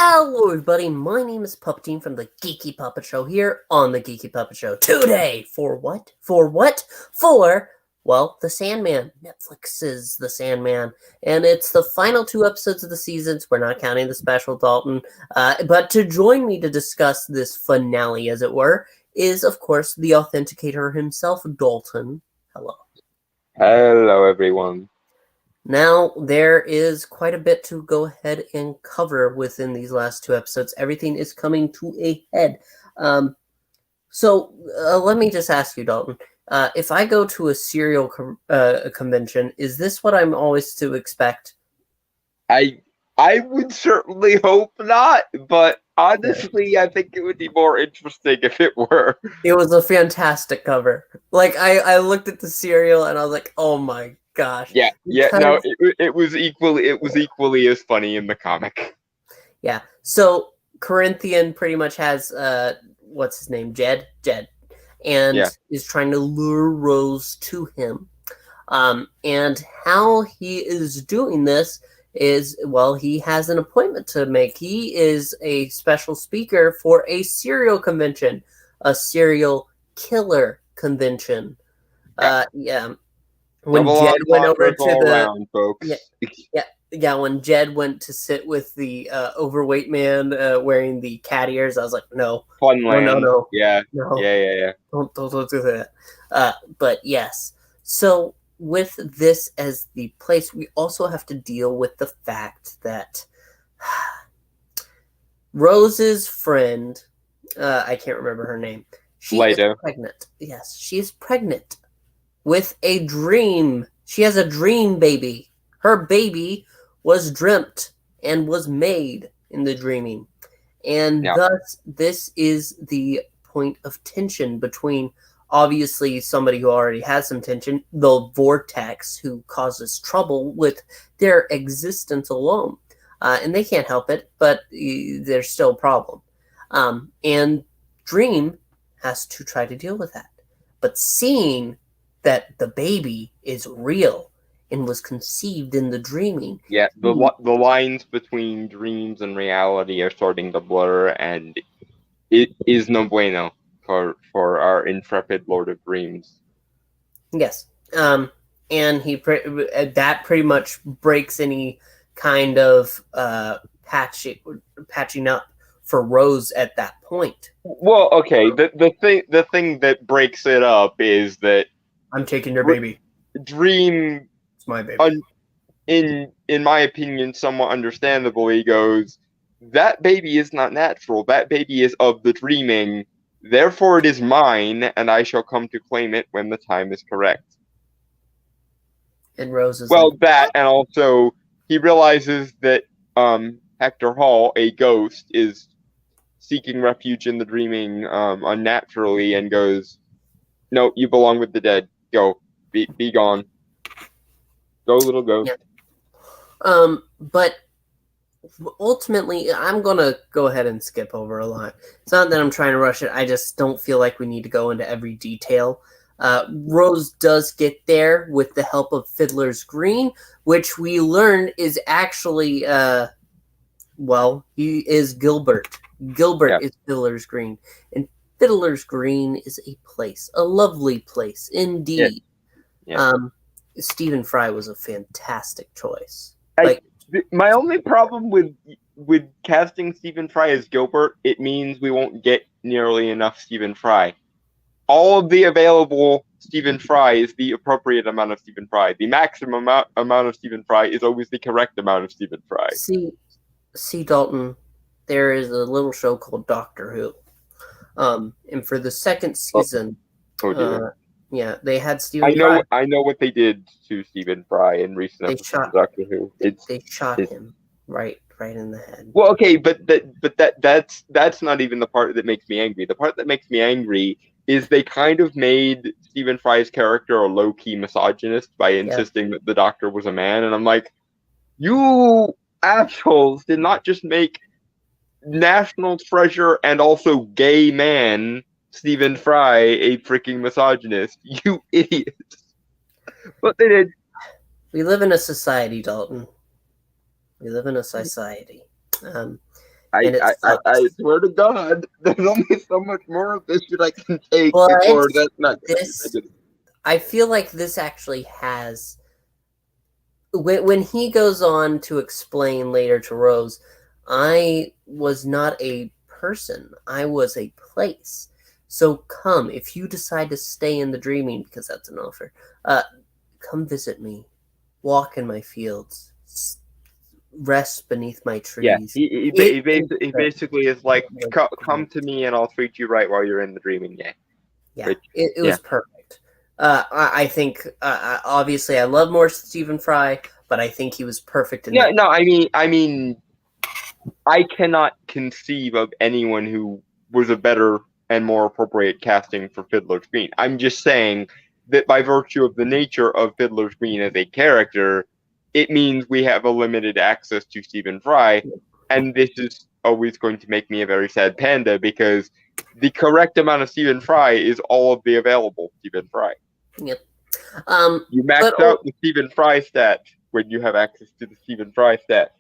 Hello everybody, my name is Puppetine from the Geeky Puppet Show here on the Geeky Puppet Show. Today, for what? Well, The Sandman. Netflix's The Sandman. And it's the final 2 episodes of the seasons. We're not counting the special, Dalton. But to join me to discuss this finale, as it were, is, of course, the Authenticator himself, Dalton. Hello. Hello, everyone. Now, there is quite a bit to go ahead and cover within these last 2 episodes. Everything is coming to a head. So let me just ask you, Dalton. If I go to a serial convention, is this what I'm always to expect? I would certainly hope not, but honestly, I think it would be more interesting if it were. It was a fantastic cover. Like, I looked at the serial and I was like, oh my gosh. No, it was equally as funny in the comic. Yeah. So Corinthian pretty much has what's his name? Jed, and is trying to lure Rose to him. And how he is doing this is, well, he has an appointment to make. He is a special speaker for a serial convention, a serial killer convention. When Jed went over to the folks. When Jed went to sit with the overweight man wearing the cat ears, I was like, no. Funland. No. Yeah. No. Yeah. Don't do that. But yes. So with this as the place, we also have to deal with the fact that Rose's friend, I can't remember her name. She is pregnant. Yes, she is pregnant with a dream. She has a dream baby. Her baby was dreamt and was made in the dreaming. And thus, this is the point of tension between, obviously, somebody who already has some tension, the vortex, who causes trouble with their existence alone. And they can't help it, but there's still a problem. And Dream has to try to deal with that. But seeing that the baby is real and was conceived in the dreaming. Yeah, the lines between dreams and reality are starting to blur, and it is no bueno for our intrepid Lord of Dreams. Yes, and that pretty much breaks any kind of patching up for Rose at that point. Well, okay, the thing that breaks it up is that I'm taking your baby. Dream, it's my baby. In my opinion, somewhat understandably, goes, that baby is not natural. That baby is of the dreaming. Therefore, it is mine, and I shall come to claim it when the time is correct. And Rose is and also he realizes that Hector Hall, a ghost, is seeking refuge in the dreaming unnaturally, and goes, "No, you belong with the dead. Go, be gone. Go, little ghost." Yeah. But ultimately, I'm gonna go ahead and skip over a lot. It's not that I'm trying to rush it. I just don't feel like we need to go into every detail. Rose does get there with the help of Fiddler's Green, which we learn is actually, he is Gilbert. Gilbert is Fiddler's Green. And Fiddler's Green is a place, a lovely place, indeed. Yeah. Stephen Fry was a fantastic choice. My only problem with casting Stephen Fry as Gilbert, it means we won't get nearly enough Stephen Fry. All of the available Stephen Fry is the appropriate amount of Stephen Fry. The maximum amount of Stephen Fry is always the correct amount of Stephen Fry. See, Dalton, there is a little show called Doctor Who. And for the second season, they had Stephen Fry. I know what they did to Stephen Fry in recent episodes of Doctor Who. They shot him right in the head. Well, okay, but that's not even the part that makes me angry. The part that makes me angry is they kind of made Stephen Fry's character a low-key misogynist by insisting that the Doctor was a man, and I'm like, you assholes did not just make national treasure and also gay man Stephen Fry a freaking misogynist. You idiots. But they did. We live in a society, Dalton. We live in a society. and it sucks. I swear to God, there's only so much more of this shit I can take But before that's not this, I feel like this actually has. When he goes on to explain later to Rose, I was not a person, I was a place. So come, if you decide to stay in the dreaming, because that's an offer, come visit me, walk in my fields, rest beneath my trees. Yeah, he basically is like, come to me and I'll treat you right while you're in the dreaming game. Yeah, which, it was perfect. I think, obviously, I love more Stephen Fry, but I think he was perfect in that. No, I mean, I cannot conceive of anyone who was a better and more appropriate casting for Fiddler's Green. I'm just saying that by virtue of the nature of Fiddler's Green as a character, it means we have a limited access to Stephen Fry, and this is always going to make me a very sad panda because the correct amount of Stephen Fry is all of the available Stephen Fry. Yep. You max out the Stephen Fry stat when you have access to the Stephen Fry stat.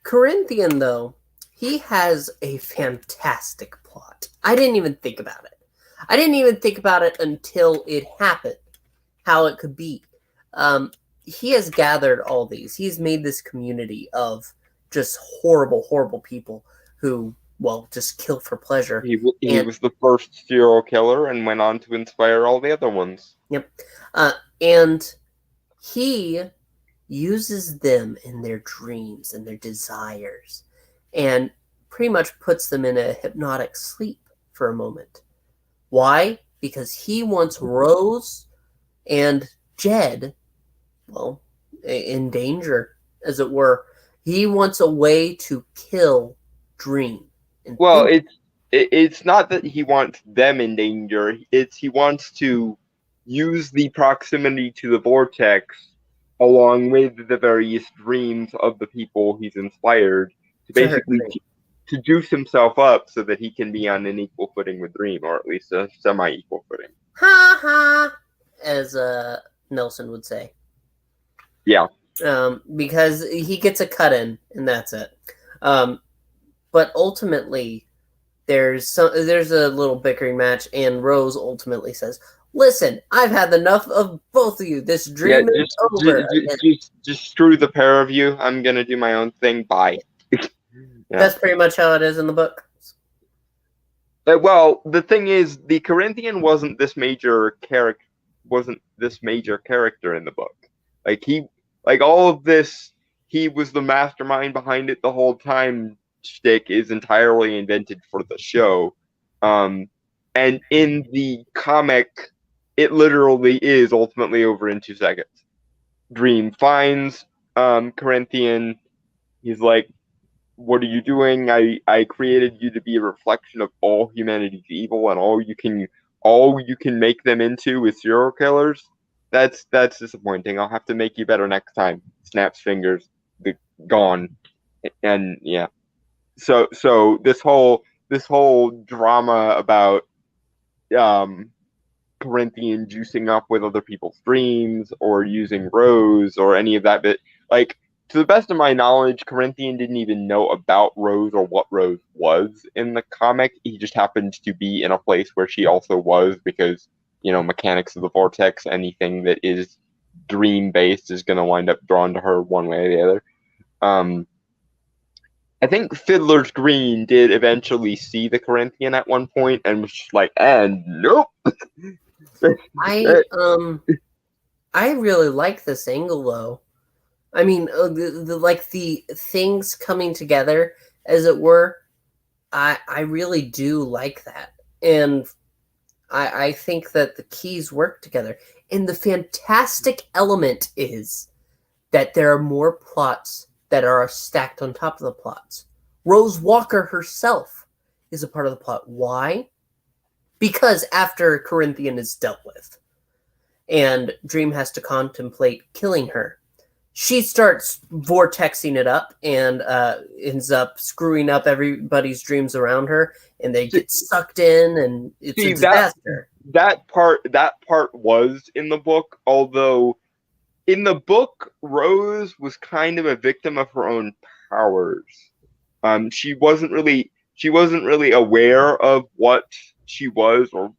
Corinthian, though, he has a fantastic plot. I didn't even think about it. I didn't even think about it until it happened, how it could be. He has gathered all these. He's made this community of just horrible, horrible people who, well, just kill for pleasure. He was the first serial killer and went on to inspire all the other ones. Yep. And he uses them in their dreams and their desires and pretty much puts them in a hypnotic sleep for a moment. Why? Because he wants Rose and Jed, well, in danger, as it were. He wants a way to kill Dream. Well, it's not that he wants them in danger. It's he wants to use the proximity to the vortex along with the various dreams of the people he's inspired to basically to juice himself up so that he can be on an equal footing with Dream, or at least a semi-equal footing. Ha ha, as Nelson would say. Yeah. Because he gets a cut in, and that's it. But ultimately, there's a little bickering match, and Rose ultimately says, "Listen, I've had enough of both of you. This dream is over." Just screw the pair of you. I'm gonna do my own thing. Bye. Yeah. That's pretty much how it is in the book. Well, the thing is, the Corinthian wasn't this major character in the book. Like all of this, he was the mastermind behind it the whole time. Shtick is entirely invented for the show, and in the comic, it literally is ultimately over in 2 seconds. Dream finds Corinthian. He's like, "What are you doing? I created you to be a reflection of all humanity's evil, and all you can make them into is serial killers. That's disappointing. I'll have to make you better next time." Snaps fingers, gone, and yeah. So this whole drama about Corinthian juicing up with other people's dreams or using Rose or any of that bit, like, to the best of my knowledge, Corinthian didn't even know about Rose or what Rose was in the comic. He just happened to be in a place where she also was because, mechanics of the vortex, anything that is dream based is going to wind up drawn to her one way or the other. I think Fiddler's Green did eventually see the Corinthian at one point and was just like, nope. I really like this angle though. I mean, the things coming together, as it were. I really do like that, and I think that the keys work together. And the fantastic element is that there are more plots that are stacked on top of the plots. Rose Walker herself is a part of the plot. Why? Because after Corinthian is dealt with and Dream has to contemplate killing her, she starts vortexing it up and ends up screwing up everybody's dreams around her, and they get sucked in, and it's a disaster. That part was in the book, although in the book, Rose was kind of a victim of her own powers. She wasn't really aware of what she was or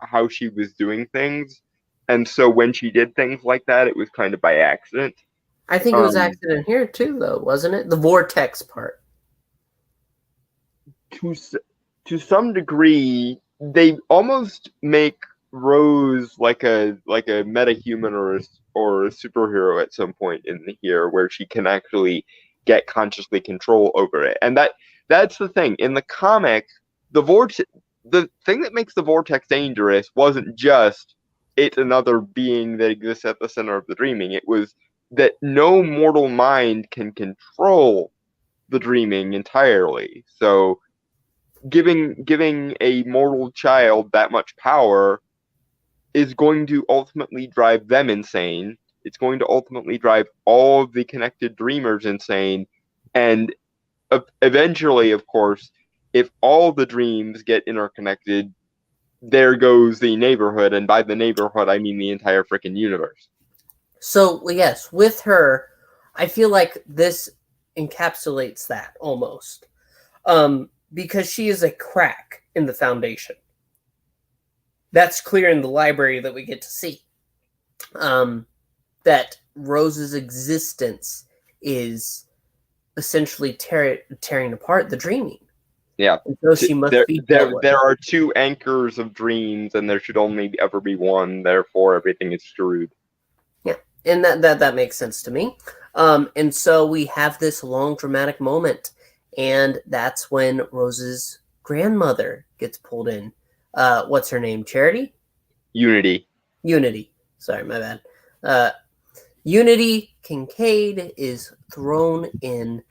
how she was doing things, and so when she did things like that, it was kind of by accident. I think it was accident here too, though, wasn't it? The vortex part. To some degree, they almost make Rose like a metahuman or a superhero at some point in here, where she can actually get consciously control over it, and that's the thing in the comic. The thing that makes the vortex dangerous wasn't just it's another being that exists at the center of the dreaming. It was that no mortal mind can control the dreaming entirely. So giving a mortal child that much power is going to ultimately drive them insane. It's going to ultimately drive all of the connected dreamers insane. And eventually, of course, if all the dreams get interconnected, there goes the neighborhood. And by the neighborhood, I mean the entire freaking universe. So, yes, with her, I feel like this encapsulates that almost. Because she is a crack in the foundation. That's clear in the library that we get to see. That Rose's existence is essentially tearing apart the dreaming. Yeah. And so she must be there are two anchors of dreams, and there should only ever be one. Therefore, everything is screwed. Yeah, and that makes sense to me. And so we have this long dramatic moment, and that's when Rose's grandmother gets pulled in. What's her name? Charity? Unity. Sorry, my bad. Unity Kincaid is thrown in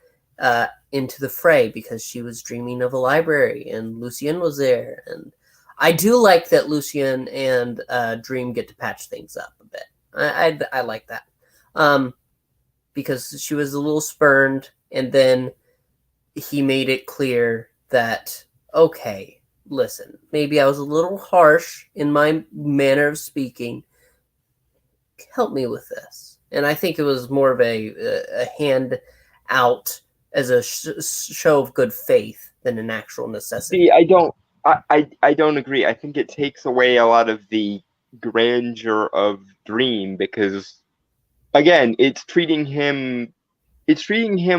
into the fray because she was dreaming of a library, and Lucien was there. And I do like that Lucien and Dream get to patch things up a bit. I like that. Because she was a little spurned, and then he made it clear that, okay, listen, maybe I was a little harsh in my manner of speaking. Help me with this. And I think it was more of a hand out as a show of good faith than an actual necessity. See, I don't agree. I think it takes away a lot of the grandeur of Dream because, again, it's treating him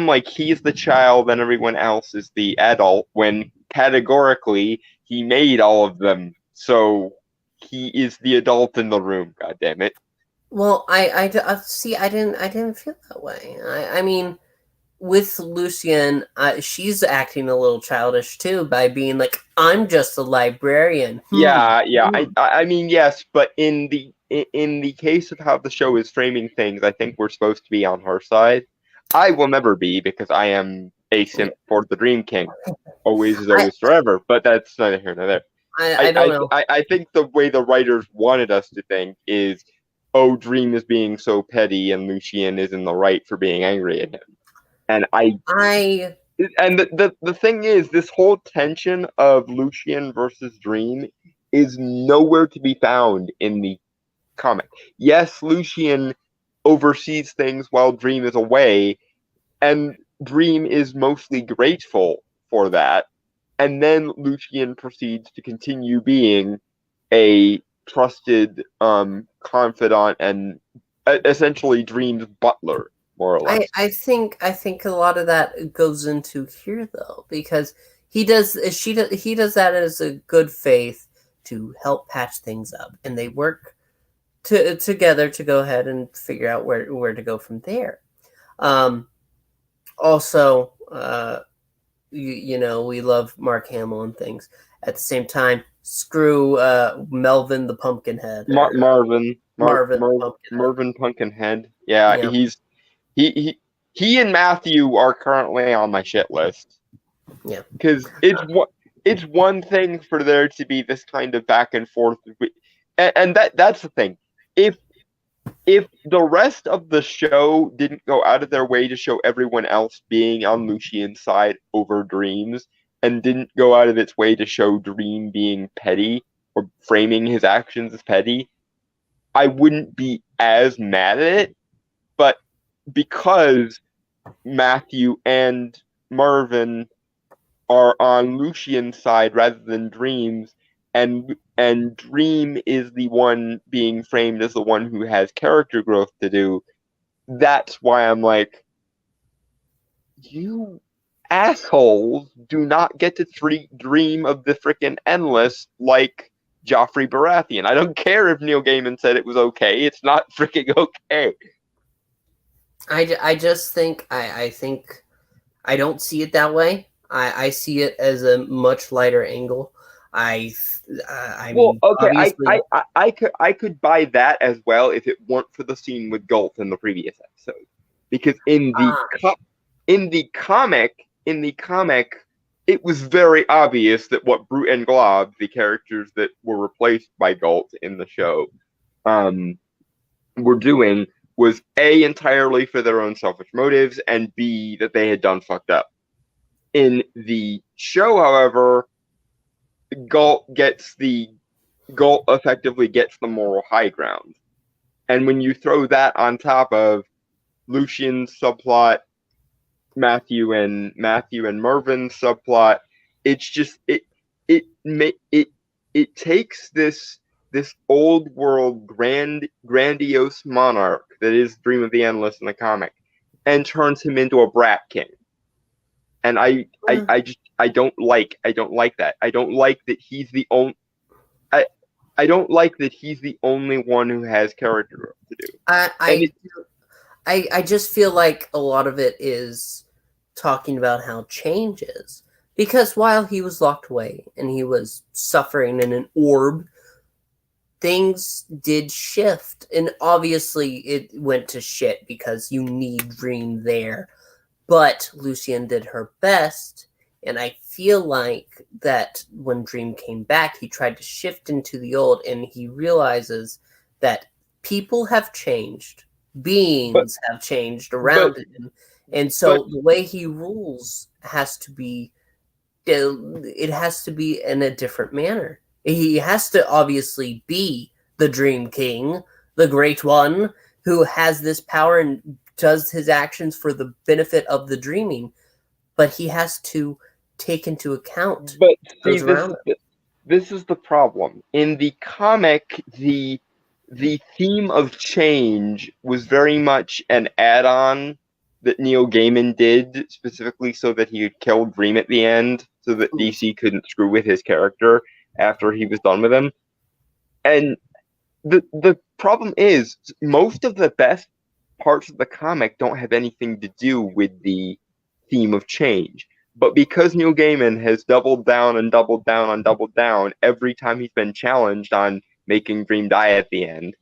like he's the child and everyone else is the adult when categorically he made all of them. So he is the adult in the room. God damn it. Well, I see. I didn't feel that way. I mean, with Lucien, she's acting a little childish too by being like, "I'm just a librarian." Yeah. I mean, yes, but in the case of how the show is framing things, I think we're supposed to be on her side. I will never be because I am a simp for the Dream King. Always is always forever. But that's neither here nor there. I don't know. I think the way the writers wanted us to think is, oh, Dream is being so petty and Lucien is in the right for being angry at him. And the thing is, this whole tension of Lucien versus Dream is nowhere to be found in the comic. Yes, Lucien oversees things while Dream is away, and Dream is mostly grateful for that. And then Lucien proceeds to continue being a trusted confidant and essentially Dream's butler, more or less. I think a lot of that goes into here though, because he does that as a good faith to help patch things up, and they work together to go ahead and figure out where to go from there. Also, you know, we love Mark Hamill and things. At the same time, screw Melvin the Pumpkinhead. Marvin Pumpkinhead. Pumpkinhead. Yeah, he and Matthew are currently on my shit list. Yeah, because it's one thing for there to be this kind of back and forth, and that's the thing. If the rest of the show didn't go out of their way to show everyone else being on Lucien's side over Dreams, and didn't go out of its way to show Dream being petty or framing his actions as petty, I wouldn't be as mad at it. But because Matthew and Marvin are on Lucian's side rather than Dream's, and Dream is the one being framed as the one who has character growth to do. That's why I'm like, you assholes do not get to dream of the frickin' endless like Joffrey Baratheon. I don't care if Neil Gaiman said it was okay. It's not fricking okay. I just think I think I don't see it that way. I see it as a much lighter angle. I mean, okay, obviously, I could buy that as well if it weren't for the scene with Gult in the previous episode, because in the comic, it was very obvious that what Brute and Glob, the characters that were replaced by Gult in the show, were doing was A, entirely for their own selfish motives, and B, that they had done fucked up. In the show, however, Galt effectively gets the moral high ground. And when you throw that on top of Lucian's subplot, Matthew and Mervin's subplot, it's just it takes this old world grandiose monarch that is Dream of the Endless in the comic and turns him into a brat king. And I don't like that. I don't like that he's the only I don't like that he's the only one who has character growth to do. I just feel like a lot of it is talking about how change is. Because while he was locked away and he was suffering in an orb, things did shift. And obviously it went to shit because you need Dream there. But Lucian did her best. And I feel like that when Dream came back, he tried to shift into the old, and he realizes that people have changed. Beings have changed around him. And so the way he rules has to be, it has to be in a different manner. He has to obviously be the Dream King, the Great One, who has this power and does his actions for the benefit of the dreaming. But he has to take into account those around him. This is the problem. In the comic, the theme of change was very much an add-on that Neil Gaiman did specifically so that he could kill Dream at the end, so that DC couldn't screw with his character after he was done with him. And the problem is, most of the best parts of the comic don't have anything to do with the theme of change. But because Neil Gaiman has doubled down and doubled down and doubled down every time he's been challenged on making Dream die at the end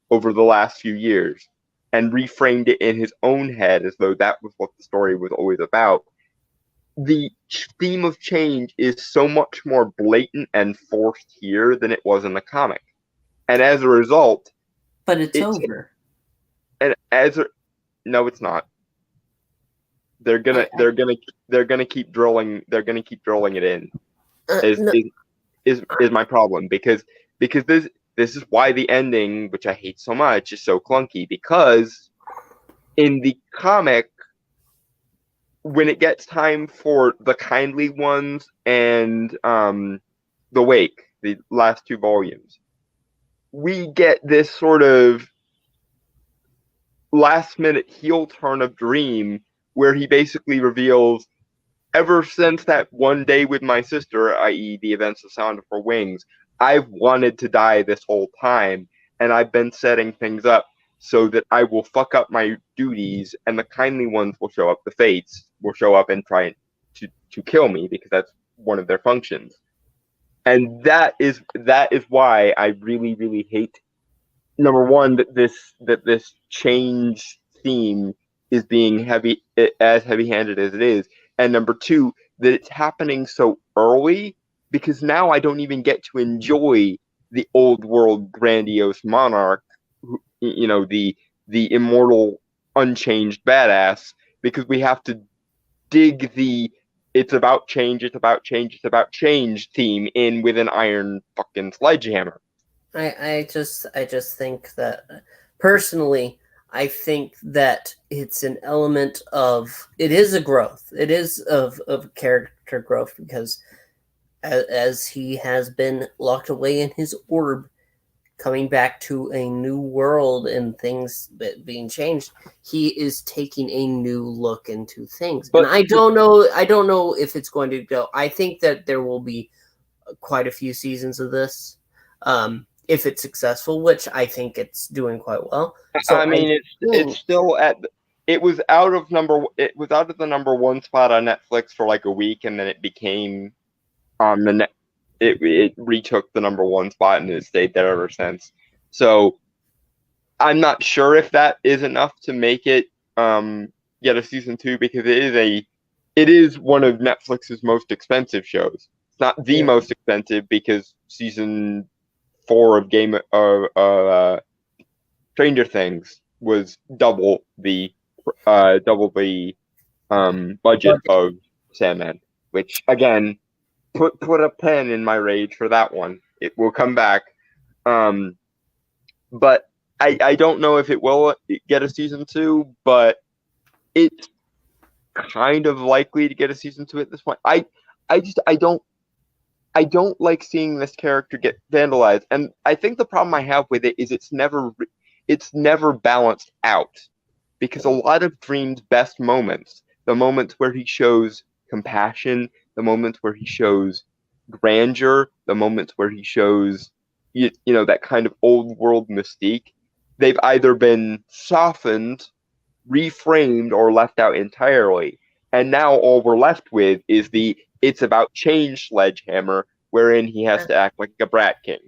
over the last few years, and reframed it in his own head as though that was what the story was always about, the theme of change is so much more blatant and forced here than it was in the comic. And as a result... But it's over. And no, it's not. They're gonna keep drilling it in. Is my problem, because this is why the ending, which I hate so much, is so clunky, because in the comic, when it gets time for the Kindly Ones and the Wake, the last two volumes, we get this sort of last minute heel turn of Dream where he basically reveals, ever since that one day with my sister, i.e. the events of Sound of Her Wings, I've wanted to die this whole time, and I've been setting things up so that I will fuck up my duties, and the Kindly Ones will show up, the Fates will show up and try to kill me, because that's one of their functions. And that is why I really, really hate, number one, that this change theme is being as heavy-handed as it is, and number two, that it's happening so early, because now I don't even get to enjoy the old world grandiose monarch, the immortal unchanged badass, because we have to dig the it's about change theme in with an iron fucking sledgehammer. I just think that personally, I think that it's an element of, it is a growth. It is of character growth, because as he has been locked away in his orb, coming back to a new world and things being changed, he is taking a new look into things. And I don't know if it's going to go. I think that there will be quite a few seasons of this, if it's successful, which I think it's doing quite well. So I mean, it's still it was out of the number one spot on Netflix for like a week, and then it became it retook the number one spot, and it stayed there ever since. So I'm not sure if that is enough to make it get a season 2, because it is one of Netflix's most expensive shows. It's not the most expensive, because season 4 of Stranger Things was double the budget of Sandman, which again, put a pen in my rage for that one. It will come back, but I don't know if it will get a season 2, but it's kind of likely to get a season 2 at this point. I don't like seeing this character get vandalized, and I think the problem I have with it is it's never balanced out, because a lot of Dream's best moments, the moments where he shows compassion, the moments where he shows grandeur, the moments where he shows that kind of old world mystique, they've either been softened, reframed, or left out entirely. And now all we're left with is it's about change sledgehammer, wherein he has to act like a brat king.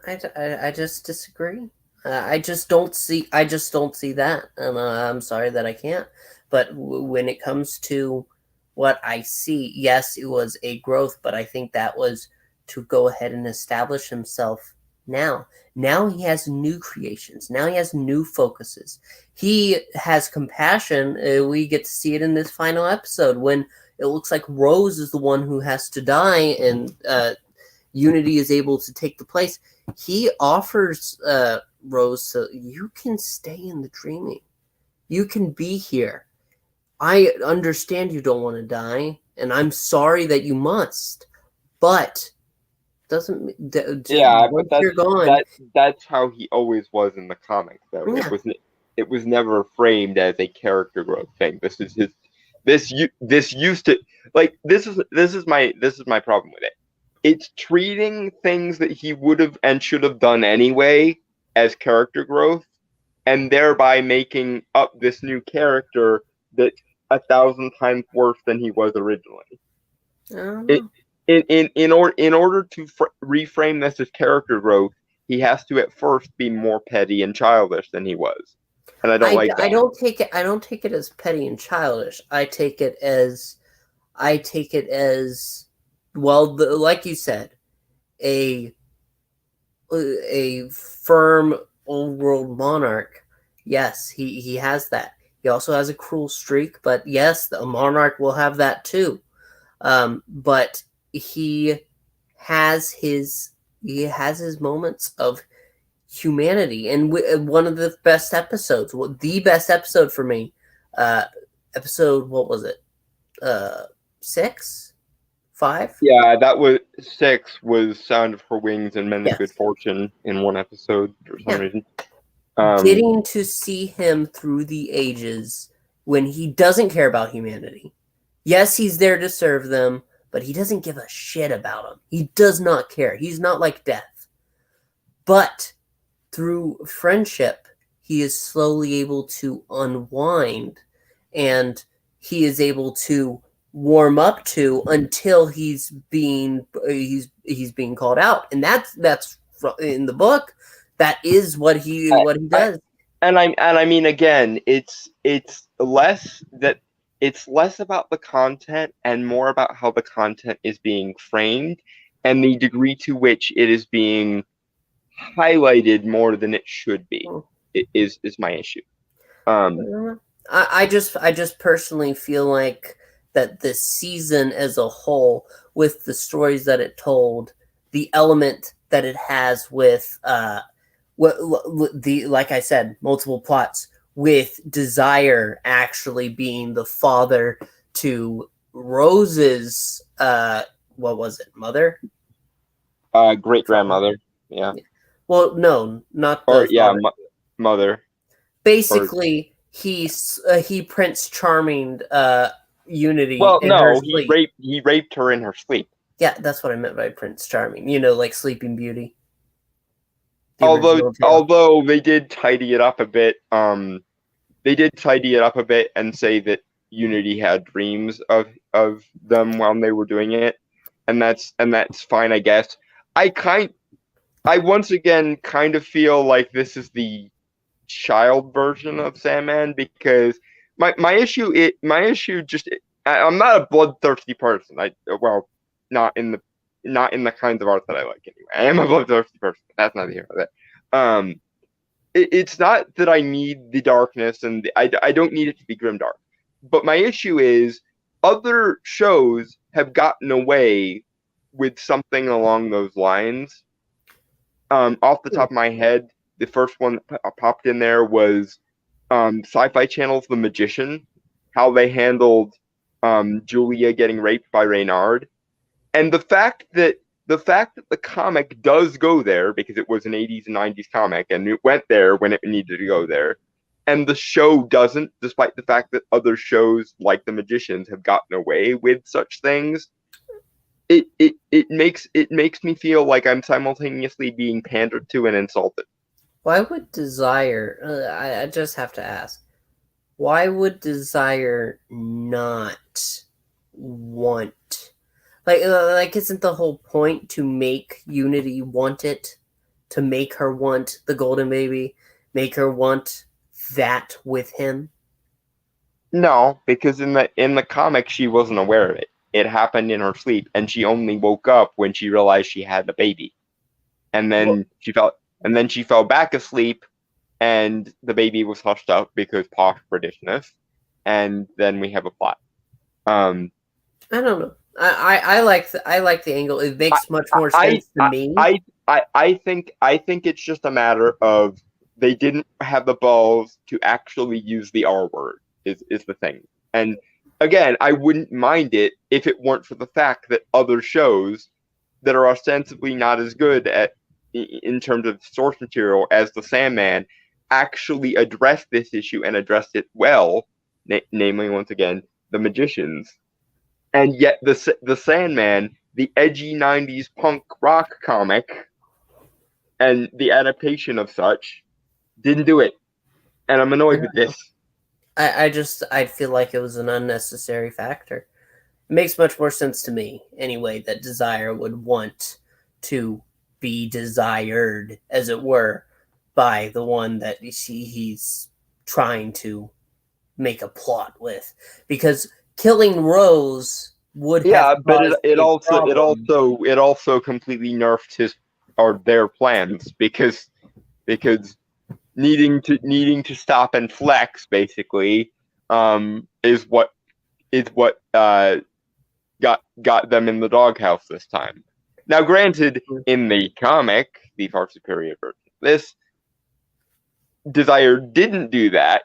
I just disagree. I just don't see that, and I'm sorry that I can't. But when it comes to what I see, yes, it was a growth, but I think that was to go ahead and establish himself now. Now he has new creations. Now he has new focuses. He has compassion. We get to see it in this final episode when it looks like Rose is the one who has to die, and Unity is able to take the place. He offers Rose, so you can stay in the dreaming. You can be here. I understand you don't want to die, and I'm sorry that you must, but doesn't but you're gone. That's how he always was in the comics, though. Yeah. It was never framed as a character growth thing. This is his. This used to, like, this is my problem with it. It's treating things that he would have and should have done anyway as character growth, and thereby making up this new character that's 1,000 times worse than he was originally. In order to reframe this as character growth, he has to at first be more petty and childish than he was, and I don't like that. I don't take it as petty and childish. I take it as well, like you said, a firm old world monarch. Yes, he has that. He also has a cruel streak, but yes, the monarch will have that too. But he has his moments of humanity, and one of the best episodes, the best episode for me, episode, what was it? 6? 5? Yeah, that was 6. Was Sound of Her Wings and Men's Good Fortune in one episode for some reason. Getting to see him through the ages when he doesn't care about humanity. Yes, he's there to serve them, but he doesn't give a shit about them. He does not care. He's not like Death. But through friendship, he is slowly able to unwind, and he is able to warm up to until he's being called out, and that's in the book. That is what he does. And I mean, again, it's less about the content and more about how the content is being framed and the degree to which it is being highlighted more than it should be. Is my issue. I just personally feel like that this season as a whole, with the stories that it told, the element that it has with like I said, multiple plots, with Desire actually being the father to Rose's what was it, mother? Great grandmother. Yeah. Well, no, not the father. Mother. Basically, he Prince Charming Unity. Well, in no, her sleep. he raped her in her sleep. Yeah, that's what I meant by Prince Charming. You know, like Sleeping Beauty. Although they did tidy it up a bit. They did tidy it up a bit and say that Unity had dreams of them while they were doing it, and that's fine, I guess. I once again kind of feel like this is the child version of Sandman, because my issue just I'm not a bloodthirsty person. Not in the kinds of art that I like anyway. I am a bloodthirsty person. That's not the of it. It's not that I need the darkness, and I don't need it to be grimdark. But my issue is other shows have gotten away with something along those lines. Off the top of my head, the first one that popped in there was Sci-Fi Channel's The Magician, how they handled Julia getting raped by Reynard, and the fact that the comic does go there because it was an 80s and 90s comic and it went there when it needed to go there, and the show doesn't, despite the fact that other shows like The Magicians have gotten away with such things. It makes me feel like I'm simultaneously being pandered to and insulted. Why would Desire? I just have to ask. Why would Desire not want? Like isn't the whole point to make Unity want it? To make her want the golden baby? Make her want that with him? No, because in the comic she wasn't aware of it. It happened in her sleep, and she only woke up when she realized she had a baby. And then she fell back asleep, and the baby was hushed up because posh traditionist. And then we have a plot. I don't know. I like the angle. It makes much more sense to me. I think it's just a matter of they didn't have the balls to actually use the R word is the thing. And again, I wouldn't mind it if it weren't for the fact that other shows that are ostensibly not as good in terms of source material as the Sandman actually addressed this issue and addressed it well, namely once again The Magicians. And yet the Sandman, the edgy 90s punk rock comic and the adaptation of such, didn't do it. And I'm annoyed with this. I feel like it was an unnecessary factor. It makes much more sense to me, anyway, that Desire would want to be desired, as it were, by the one that he's trying to make a plot with. Because killing Rose would have but it also completely nerfed their plans because needing to stop and flex basically is what got them in the doghouse this time. Now, granted, in the comic, the far superior version of this, Desire didn't do that.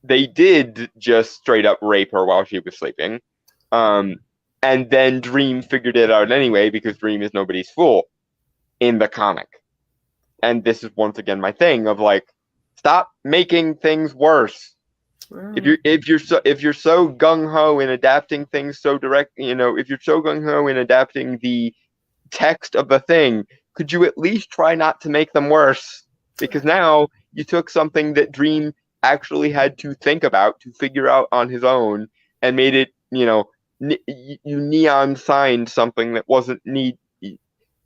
They did just straight up rape her while she was sleeping. And then Dream figured it out anyway because Dream is nobody's fool in the comic. And this is once again my thing of like, stop making things worse. If you're so gung ho in adapting things so direct, if you're so gung ho in adapting the text of the thing, could you at least try not to make them worse? Because now you took something that Dream actually had to think about, to figure out on his own, and made it, you neon signed something that wasn't need.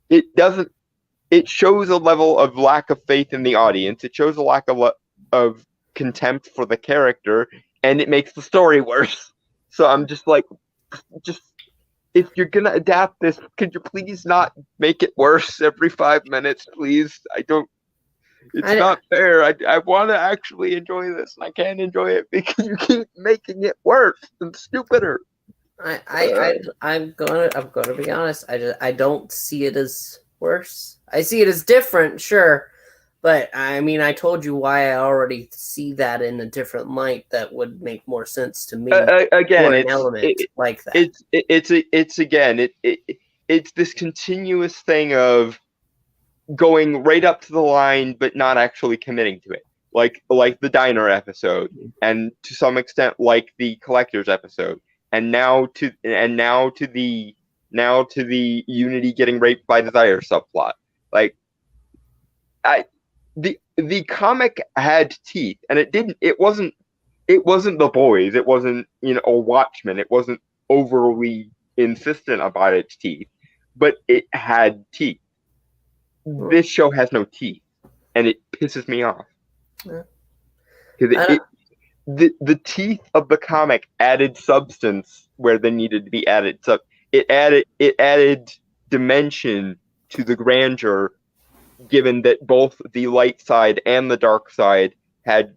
It shows a level of lack of faith in the audience. It shows a lack of contempt for the character, and it makes the story worse. So I'm just like, if you're gonna adapt this, could you please not make it worse every 5 minutes, please? It's not fair. I want to actually enjoy this, and I can't enjoy it because you keep making it worse and stupider. I'm gonna be honest. I don't see it as worse. I see it as different, sure, But I mean, I told you why I already see that in a different light that would make more sense to me Again, for an element like that. It's this continuous thing of going right up to the line, but not actually committing to it. Like the diner episode, and to some extent, like the collector's episode, and now to the Unity getting raped by Desire subplot. Like, I the comic had teeth, and it wasn't the boys, it wasn't, a Watchmen, it wasn't overly insistent about its teeth, but it had teeth. This show has no teeth, and it pisses me off. Because the teeth of the comic added substance where they needed to be added. So it added dimension to the grandeur, given that both the light side and the dark side had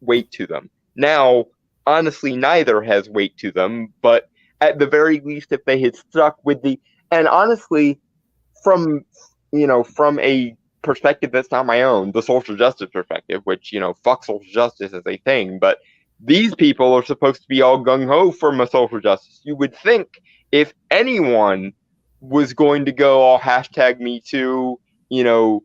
weight to them. Now, honestly, neither has weight to them, but at the very least, if they had stuck with and honestly, from a perspective that's not my own, the social justice perspective, which, fuck social justice as a thing, but these people are supposed to be all gung-ho from a social justice. You would think if anyone was going to go all hashtag me too, the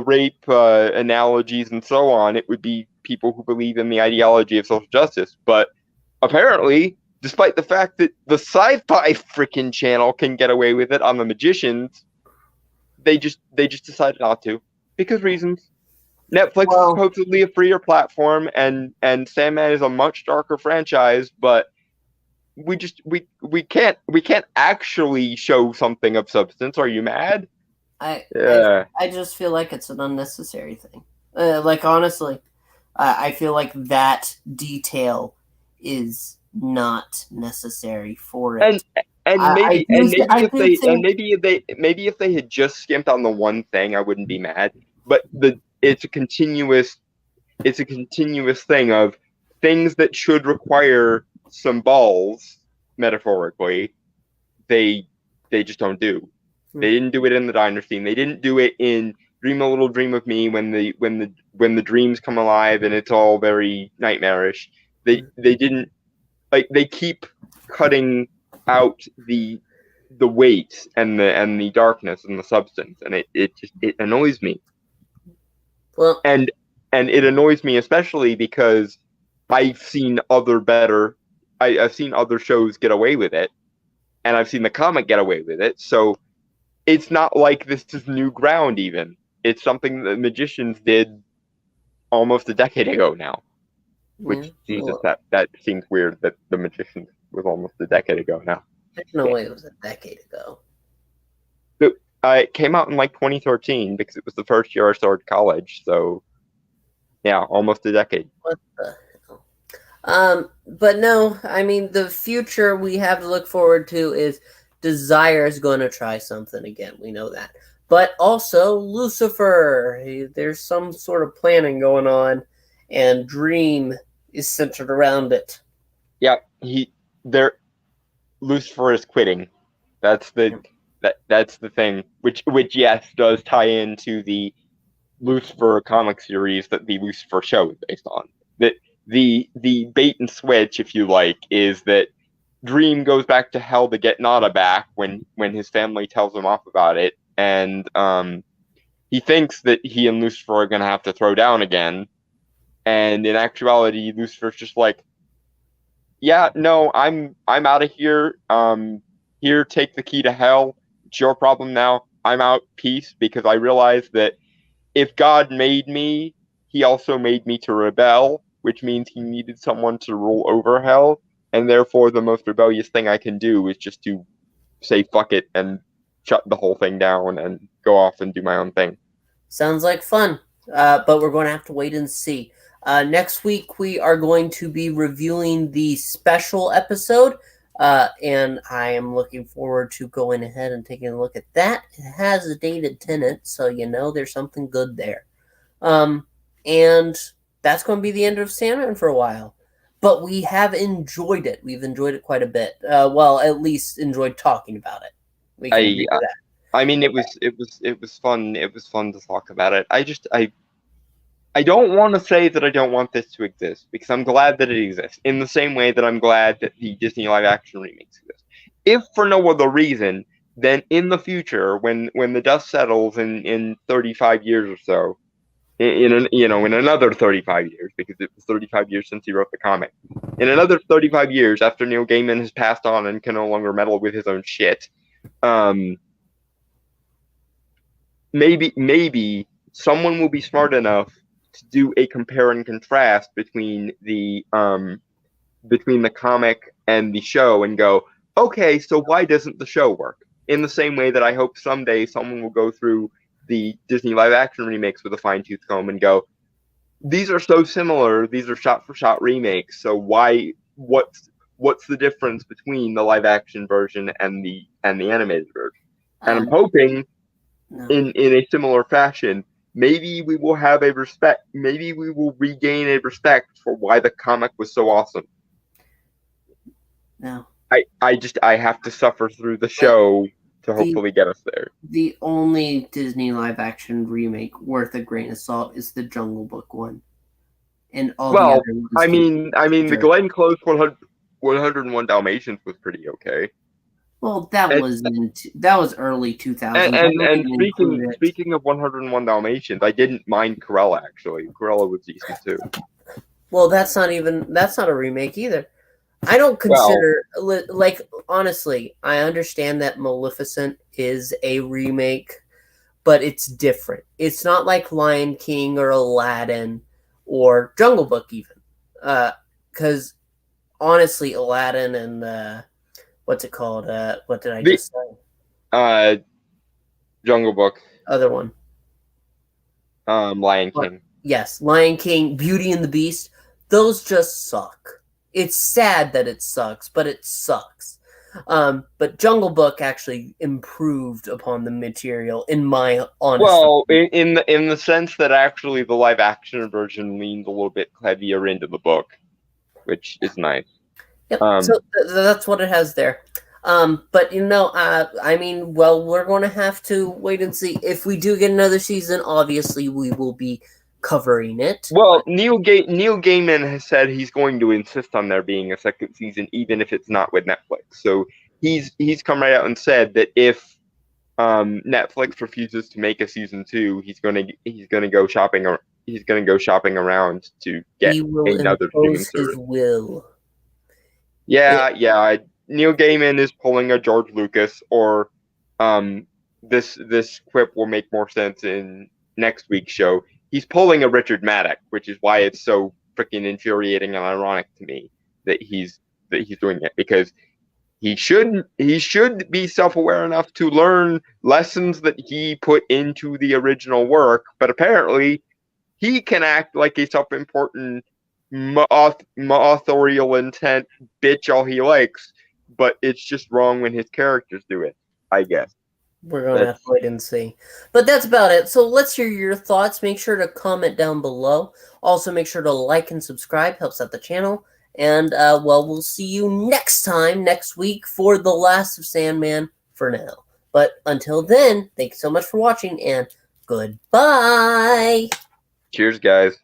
rape analogies and so on, it would be people who believe in the ideology of social justice. But apparently, despite the fact that the Sci-Fi freaking channel can get away with it on the Magicians, they just decided not to, because reasons. Netflix is supposedly a freer platform, and Sandman is a much darker franchise, but we can't actually show something of substance. Are you mad? I just feel like it's an unnecessary thing. Honestly, I feel like that detail is not necessary for it. Maybe if they had just skimped on the one thing, I wouldn't be mad. But it's a continuous thing of things that should require some balls, metaphorically, they just don't do. They didn't do it in the diner scene. They didn't do it in Dream a Little Dream of Me when the dreams come alive and it's all very nightmarish. They didn't, like, they keep cutting out the weight and the darkness and the substance, and it annoys me. Well, and it annoys me especially because I've seen other shows get away with it, and I've seen the comic get away with it. So it's not like this is new ground even. It's something that Magicians did almost a decade ago now. Which, Jesus, that seems weird that the Magicians was almost a decade ago now. There's no way it was a decade ago. It came out in 2013 because it was the first year I started college. So, yeah, almost a decade. What the hell? But no, I mean, the future we have to look forward to is Desire is going to try something again. We know that. But also Lucifer. There's some sort of planning going on, and Dream is centered around it. Yeah, Lucifer is quitting. That's the thing. Which yes does tie into the Lucifer comic series that the Lucifer show is based on. That the bait and switch, if you like, is that Dream goes back to hell to get Nada back when his family tells him off about it, and he thinks that he and Lucifer are gonna have to throw down again, and in actuality, Lucifer's just like, yeah, no, I'm out of here. Here, take the key to hell. It's your problem now. I'm out. Peace. Because I realize that if God made me, he also made me to rebel, which means he needed someone to rule over hell. And therefore, the most rebellious thing I can do is just to say fuck it and shut the whole thing down and go off and do my own thing. Sounds like fun. But we're going to have to wait and see. Next week, we are going to be reviewing the special episode. And I am looking forward to going ahead and taking a look at that. It has a dated tenant, so there's something good there. And that's going to be the end of Sandman for a while. But we have enjoyed it. We've enjoyed it quite a bit. Well, at least enjoyed talking about it. We can do that. I mean, it was fun. It was fun to talk about it. I don't want to say that I don't want this to exist because I'm glad that it exists. In the same way that I'm glad that the Disney live action remakes exist. If for no other reason, then in the future, when the dust settles in 35 years or so, in another 35 years, because it was 35 years since he wrote the comic. In another 35 years, after Neil Gaiman has passed on and can no longer meddle with his own shit, maybe someone will be smart enough to do a compare and contrast between the comic and the show and go, okay, so why doesn't the show work? In the same way that I hope someday someone will go through the Disney live action remakes with a fine tooth comb and go, these are so similar, these are shot for shot remakes, so what's the difference between the live action version and the animated version? And I'm hoping in a similar fashion, maybe we will have a respect, maybe we will regain a respect for why the comic was so awesome. No. I have to suffer through the show to hopefully get us there. The only Disney live action remake worth a grain of salt is the Jungle Book one. And all the other ones. I mean the Glenn Close 101 Dalmatians was pretty okay. Well, that was early 2000s. And speaking of 101 Dalmatians, I didn't mind Cruella actually. Cruella was decent too. Well, that's not a remake either. I don't consider honestly, I understand that Maleficent is a remake, but it's different. It's not like Lion King or Aladdin or Jungle Book even. Cuz honestly, Aladdin and what's it called? What did I just say? Jungle Book. Other one. Lion King. Yes, Lion King, Beauty and the Beast. Those just suck. It's sad that it sucks, but it sucks. But Jungle Book actually improved upon the material, in my honest. Well, in the sense that actually the live action version leans a little bit heavier into the book, which is nice. Yep. So that's what it has there. But I mean, well, we're going to have to wait and see if we do get another season. Obviously, we will be covering it. Well, Neil Gaiman has said he's going to insist on there being a second season, even if it's not with Netflix. So he's come right out and said that if Netflix refuses to make a season 2, he's going to go shopping around to get another streaming service. His will. Yeah. Neil Gaiman is pulling a George Lucas, or this quip will make more sense in next week's show. He's pulling a Richard Maddock, which is why it's so freaking infuriating and ironic to me that he's doing it, because he should be self-aware enough to learn lessons that he put into the original work, but apparently he can act like a self-important authorial intent bitch all he likes, but it's just wrong when his characters do it, I guess. We're going to have to wait and see. But that's about it. So let's hear your thoughts. Make sure to comment down below. Also, make sure to like and subscribe. Helps out the channel. And, we'll see you next week, for The Last of Sandman for now. But until then, thank you so much for watching, and goodbye. Cheers, guys.